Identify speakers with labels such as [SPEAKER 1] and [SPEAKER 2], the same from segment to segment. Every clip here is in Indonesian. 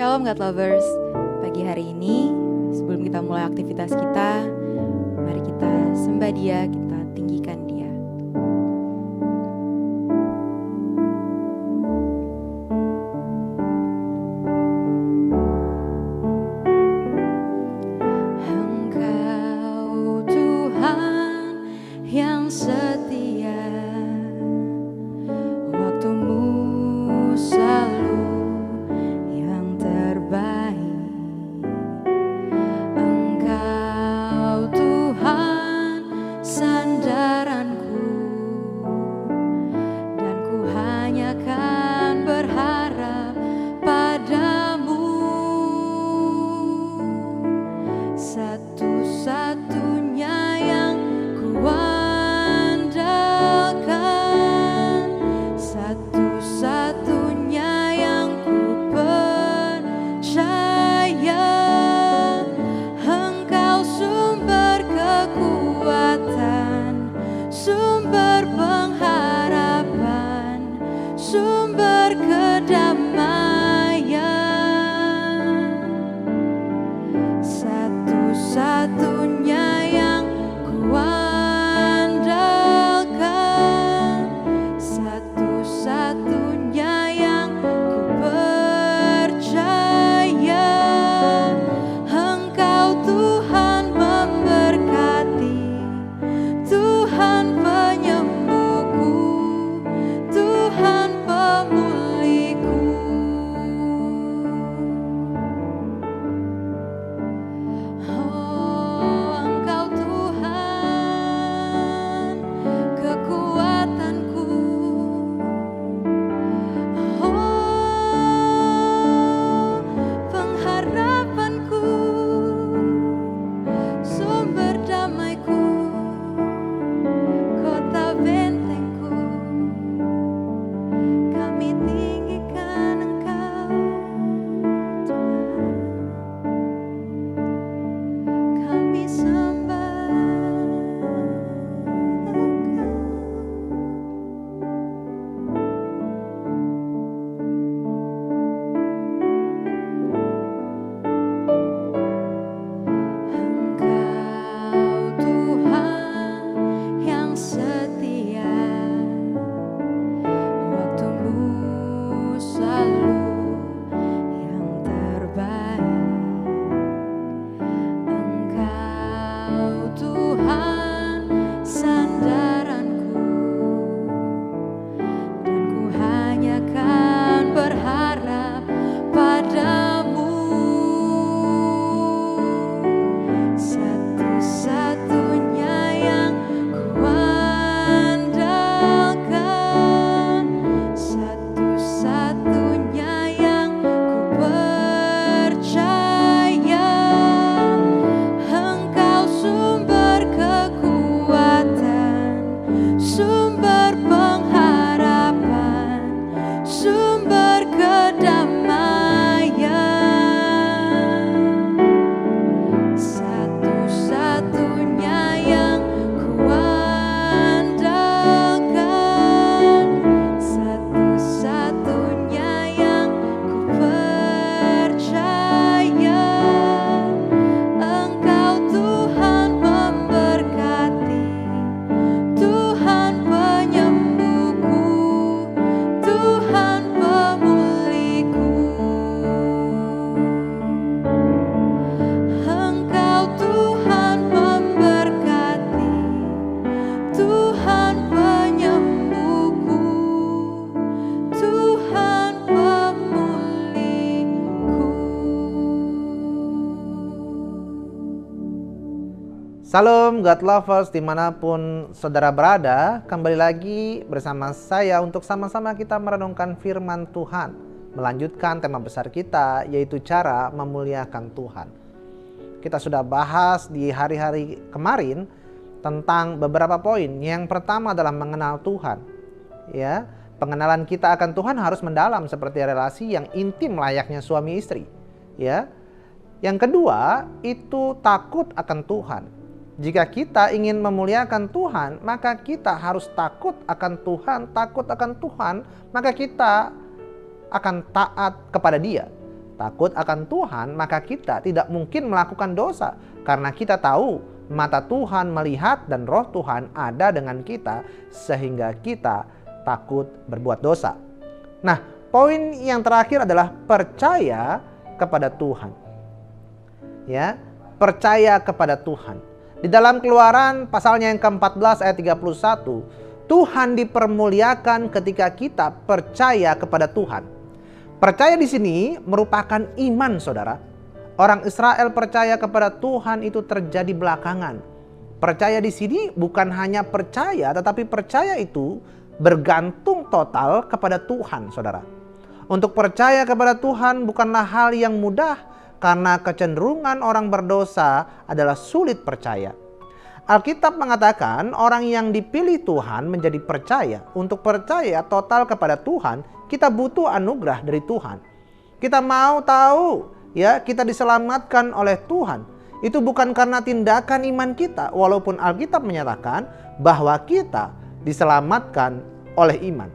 [SPEAKER 1] Shalom God Lovers. Pagi hari ini, sebelum kita mulai aktivitas kita, mari kita sembah Dia, kita tinggikan Dia. Engkau Tuhan yang setia, waktumu selalu yang terbaik. Engkau Tuhan sandaranku, dan ku hanya kan berharap padamu. Satu-satunya yang ku andalkan, satu-satunya yang ku percaya. Engkau sumber kekuatan, sumber pengharapan, sumber kedamaian. Satu-satunya yang ku andalkan, satu-satunya yang ku percaya. Engkau Tuhan memberkati, Tuhan penyembuhku, Tuhan pemulihku. Oh, Engkau Tuhan kekuatanku. Oh, pengharapanku, sumber damaiku, kota bentengku. Kami tinggikan Engkau, Tuhan. Kami sembah Engkau. Engkau Tuhan yang setia, waktumu selalu yang terbaik. Engkau Tuhan sandaranku, dan ku hanya kan berharap padamu. Satu-satunya yang ku andalkan, satu-satunya yang ku percaya. Engkau sumber kekuatan, sumber pengharapan, sumber kedamaian. Satu-satunya yang ku andalkan, satu-satunya yang ku percaya. Engkau Tuhan memberkati, Tuhan penyembuhku, Tuhan pemulihku. Engkau Tuhan memberkati, Tuhan penyembuhku, Tuhan pemulihku.
[SPEAKER 2] Salam God Lovers dimanapun saudara berada. Kembali lagi bersama saya untuk sama-sama kita merenungkan firman Tuhan, melanjutkan tema besar kita, yaitu cara memuliakan Tuhan. Kita sudah bahas di hari-hari kemarin tentang beberapa poin. Yang pertama adalah mengenal Tuhan. Ya, pengenalan kita akan Tuhan harus mendalam seperti relasi yang intim layaknya suami istri. Ya. Yang kedua, itu takut akan Tuhan. Jika kita ingin memuliakan Tuhan, maka kita harus takut akan Tuhan. Takut akan Tuhan, maka kita akan taat kepada Dia. takut akan Tuhan, maka kita tidak mungkin melakukan dosa. Karena kita tahu mata Tuhan melihat dan roh Tuhan ada dengan kita, sehingga kita takut berbuat dosa. Nah, poin yang terakhir adalah percaya kepada Tuhan. Ya, percaya kepada Tuhan. Di dalam Keluaran pasalnya yang ke-14 ayat 31, Tuhan dipermuliakan ketika kita percaya kepada Tuhan. Percaya di sini merupakan iman, saudara. Orang Israel percaya kepada Tuhan itu terjadi belakangan. Percaya di sini bukan hanya percaya, tetapi percaya itu bergantung total kepada Tuhan, saudara. Untuk percaya kepada Tuhan bukanlah hal yang mudah, karena kecenderungan orang berdosa adalah sulit percaya. Alkitab mengatakan orang yang dipilih Tuhan menjadi percaya. Untuk percaya total kepada Tuhan, kita butuh anugerah dari Tuhan. Kita mau tahu, ya, kita diselamatkan oleh Tuhan. Itu bukan karena tindakan iman kita, walaupun Alkitab menyatakan bahwa kita diselamatkan oleh iman.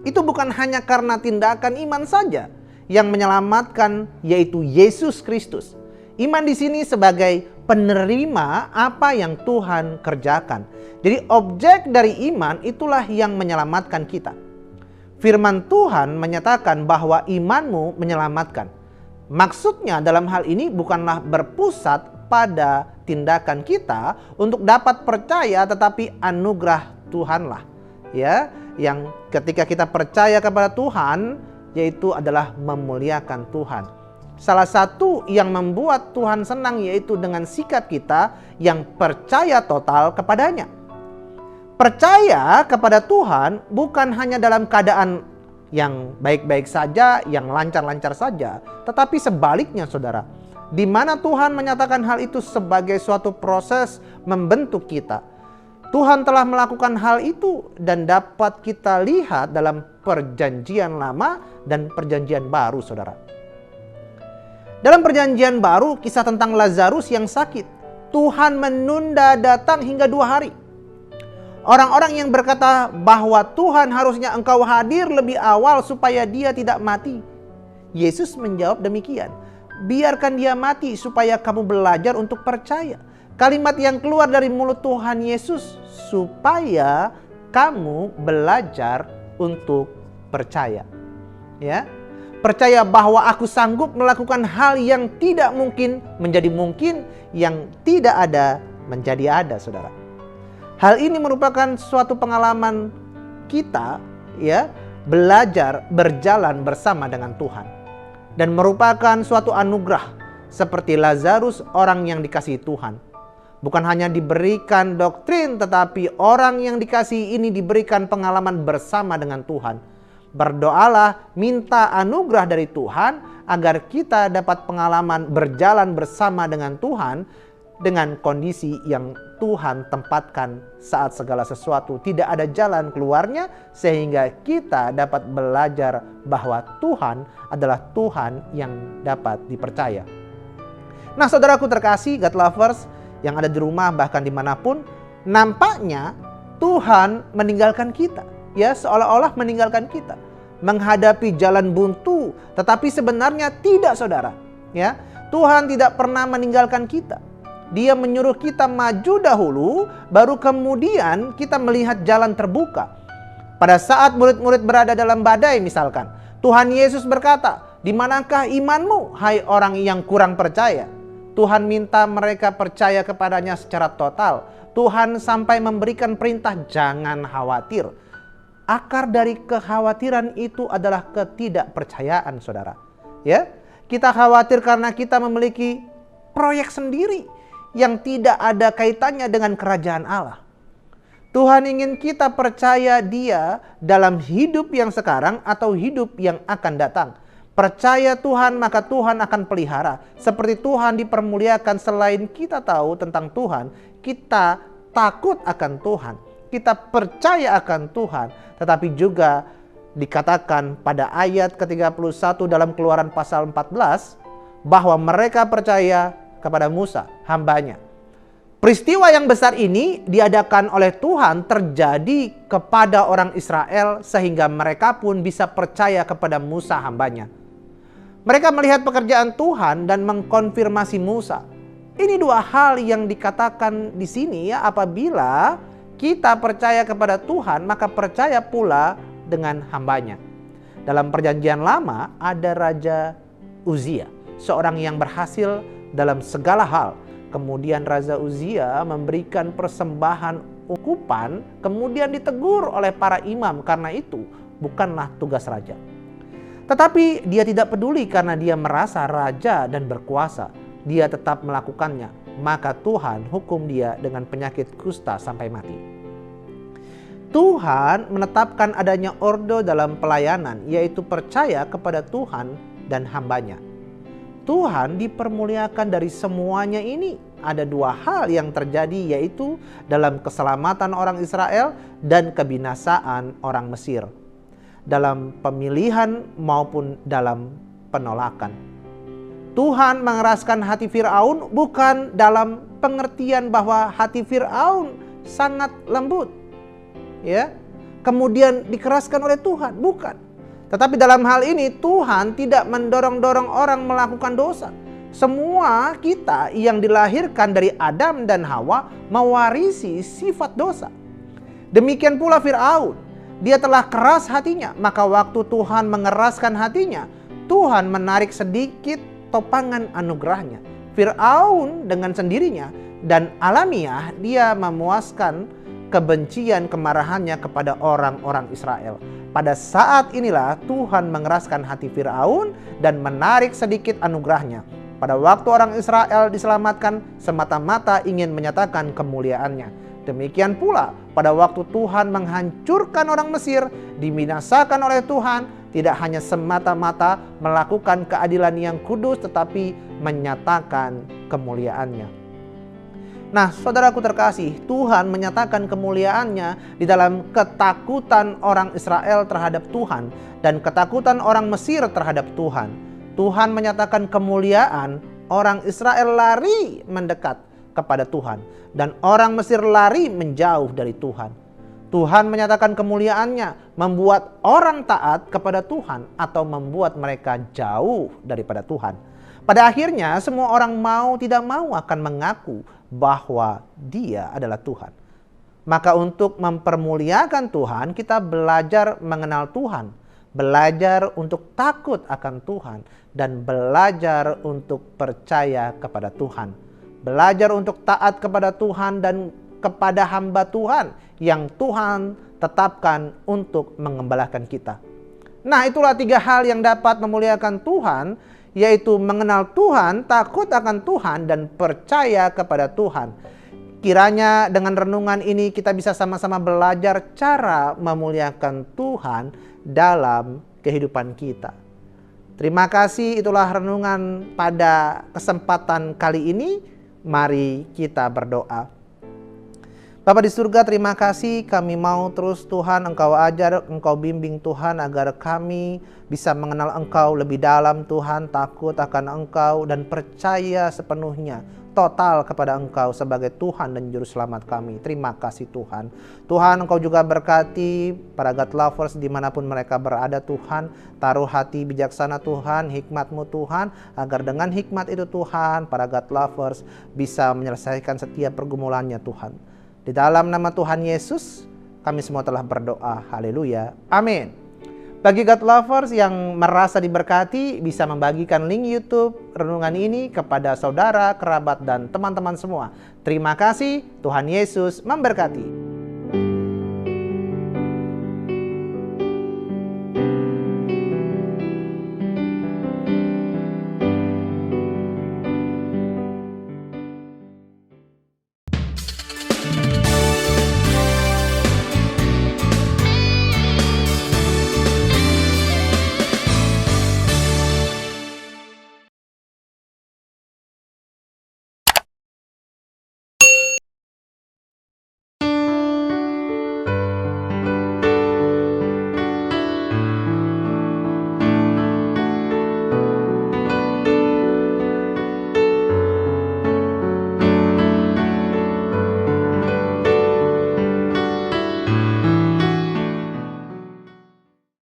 [SPEAKER 2] Itu bukan hanya karena tindakan iman saja yang menyelamatkan, yaitu Yesus Kristus. Iman di sini sebagai penerima apa yang Tuhan kerjakan. Jadi objek dari iman itulah yang menyelamatkan kita. Firman Tuhan menyatakan bahwa imanmu menyelamatkan. Maksudnya dalam hal ini bukanlah berpusat pada tindakan kita untuk dapat percaya, tetapi anugerah Tuhanlah, ya, yang ketika kita percaya kepada Tuhan, yaitu adalah memuliakan Tuhan. Salah satu yang membuat Tuhan senang yaitu dengan sikap kita yang percaya total kepadanya. Percaya kepada Tuhan bukan hanya dalam keadaan yang baik-baik saja, yang lancar-lancar saja, tetapi sebaliknya, saudara. Di mana Tuhan menyatakan hal itu sebagai suatu proses membentuk kita. Tuhan telah melakukan hal itu dan dapat kita lihat dalam perjanjian lama dan perjanjian baru, saudara. Dalam perjanjian baru, kisah tentang Lazarus yang sakit, Tuhan menunda datang hingga 2 hari. Orang-orang yang berkata bahwa Tuhan harusnya engkau hadir lebih awal supaya dia tidak mati. Yesus menjawab demikian, biarkan dia mati supaya kamu belajar untuk percaya. Kalimat yang keluar dari mulut Tuhan Yesus, supaya kamu belajar untuk percaya. Ya. Percaya bahwa aku sanggup melakukan hal yang tidak mungkin menjadi mungkin, yang tidak ada menjadi ada, saudara. Hal ini merupakan suatu pengalaman kita, ya, belajar berjalan bersama dengan Tuhan. Dan merupakan suatu anugerah seperti Lazarus, orang yang dikasihi Tuhan. Bukan hanya diberikan doktrin, tetapi orang yang dikasihi ini diberikan pengalaman bersama dengan Tuhan. Berdoalah, minta anugerah dari Tuhan agar kita dapat pengalaman berjalan bersama dengan Tuhan dengan kondisi yang Tuhan tempatkan saat segala sesuatu tidak ada jalan keluarnya, sehingga kita dapat belajar bahwa Tuhan adalah Tuhan yang dapat dipercaya. Nah, saudaraku terkasih, God lovers yang ada di rumah bahkan dimanapun, nampaknya Tuhan meninggalkan kita. Ya, seolah-olah meninggalkan kita, menghadapi jalan buntu, tetapi sebenarnya tidak, saudara. Ya, Tuhan tidak pernah meninggalkan kita. Dia menyuruh kita maju dahulu, baru kemudian kita melihat jalan terbuka. Pada saat murid-murid berada dalam badai misalkan, Tuhan Yesus berkata, "Di manakah imanmu, hai orang yang kurang percaya?" Tuhan minta mereka percaya kepadanya secara total. Tuhan sampai memberikan perintah, jangan khawatir. Akar dari kekhawatiran itu adalah ketidakpercayaan, saudara. Ya, kita khawatir karena kita memiliki proyek sendiri yang tidak ada kaitannya dengan kerajaan Allah. Tuhan ingin kita percaya Dia dalam hidup yang sekarang atau hidup yang akan datang. Percaya Tuhan, maka Tuhan akan pelihara. Seperti Tuhan dipermuliakan, selain kita tahu tentang Tuhan, kita takut akan Tuhan. Kita percaya akan Tuhan, tetapi juga dikatakan pada ayat ke-31 dalam Keluaran pasal 14 bahwa mereka percaya kepada Musa, hambanya. Peristiwa yang besar ini diadakan oleh Tuhan terjadi kepada orang Israel sehingga mereka pun bisa percaya kepada Musa, hambanya. Mereka melihat pekerjaan Tuhan dan mengkonfirmasi Musa. Ini dua hal yang dikatakan di sini ya, apabila kita percaya kepada Tuhan, maka percaya pula dengan hambanya. Dalam perjanjian lama ada Raja Uzia, seorang yang berhasil dalam segala hal. Kemudian Raja Uzia memberikan persembahan ukupan, kemudian ditegur oleh para imam karena itu bukanlah tugas raja. Tetapi dia tidak peduli karena dia merasa raja dan berkuasa. Dia tetap melakukannya. Maka Tuhan hukum dia dengan penyakit kusta sampai mati. Tuhan menetapkan adanya ordo dalam pelayanan, yaitu percaya kepada Tuhan dan hambanya. Tuhan dipermuliakan dari semuanya ini. Ada dua hal yang terjadi, yaitu dalam keselamatan orang Israel dan kebinasaan orang Mesir. Dalam pemilihan maupun dalam penolakan. Tuhan mengeraskan hati Firaun bukan dalam pengertian bahwa hati Firaun sangat lembut, ya, kemudian dikeraskan oleh Tuhan, bukan. Tetapi dalam hal ini Tuhan tidak mendorong-dorong orang melakukan dosa. Semua kita yang dilahirkan dari Adam dan Hawa mewarisi sifat dosa. Demikian pula Firaun. Dia telah keras hatinya, maka waktu Tuhan mengeraskan hatinya, Tuhan menarik sedikit topangan anugerahnya. Firaun dengan sendirinya dan alamiah dia memuaskan kebencian kemarahannya kepada orang-orang Israel. Pada saat inilah Tuhan mengeraskan hati Firaun dan menarik sedikit anugerahnya. Pada waktu orang Israel diselamatkan semata-mata ingin menyatakan kemuliaannya. Demikian pula pada waktu Tuhan menghancurkan orang Mesir, dibinasakan oleh Tuhan, tidak hanya semata-mata melakukan keadilan yang kudus, tetapi menyatakan kemuliaannya. Nah, saudaraku terkasih, Tuhan menyatakan kemuliaannya di dalam ketakutan orang Israel terhadap Tuhan dan ketakutan orang Mesir terhadap Tuhan. Tuhan menyatakan kemuliaan, orang Israel lari mendekat kepada Tuhan dan orang Mesir lari menjauh dari Tuhan. Tuhan menyatakan kemuliaannya membuat orang taat kepada Tuhan atau membuat mereka jauh daripada Tuhan. Pada akhirnya semua orang mau tidak mau akan mengaku bahwa Dia adalah Tuhan. Maka untuk mempermuliakan Tuhan, kita belajar mengenal Tuhan, belajar untuk takut akan Tuhan, dan belajar untuk percaya kepada Tuhan. Belajar untuk taat kepada Tuhan dan kepada hamba Tuhan yang Tuhan tetapkan untuk mengembalakan kita. Nah, itulah 3 hal yang dapat memuliakan Tuhan, yaitu mengenal Tuhan, takut akan Tuhan, dan percaya kepada Tuhan. Kiranya dengan renungan ini kita bisa sama-sama belajar cara memuliakan Tuhan dalam kehidupan kita. Terima kasih, itulah renungan pada kesempatan kali ini. Mari kita berdoa. Bapa di surga, terima kasih, kami mau terus Tuhan Engkau ajar, Engkau bimbing Tuhan agar kami bisa mengenal Engkau lebih dalam Tuhan, takut akan Engkau dan percaya sepenuhnya total kepada Engkau sebagai Tuhan dan Juru Selamat kami. Terima kasih Tuhan. Tuhan, Engkau juga berkati para God lovers dimanapun mereka berada Tuhan. Taruh hati bijaksana Tuhan, hikmat-Mu Tuhan, agar dengan hikmat itu Tuhan, para God lovers bisa menyelesaikan setiap pergumulannya Tuhan. Di dalam nama Tuhan Yesus, kami semua telah berdoa. Haleluya. Amin. Bagi God lovers yang merasa diberkati, bisa membagikan link YouTube renungan ini kepada saudara, kerabat, dan teman-teman semua. Terima kasih, Tuhan Yesus memberkati.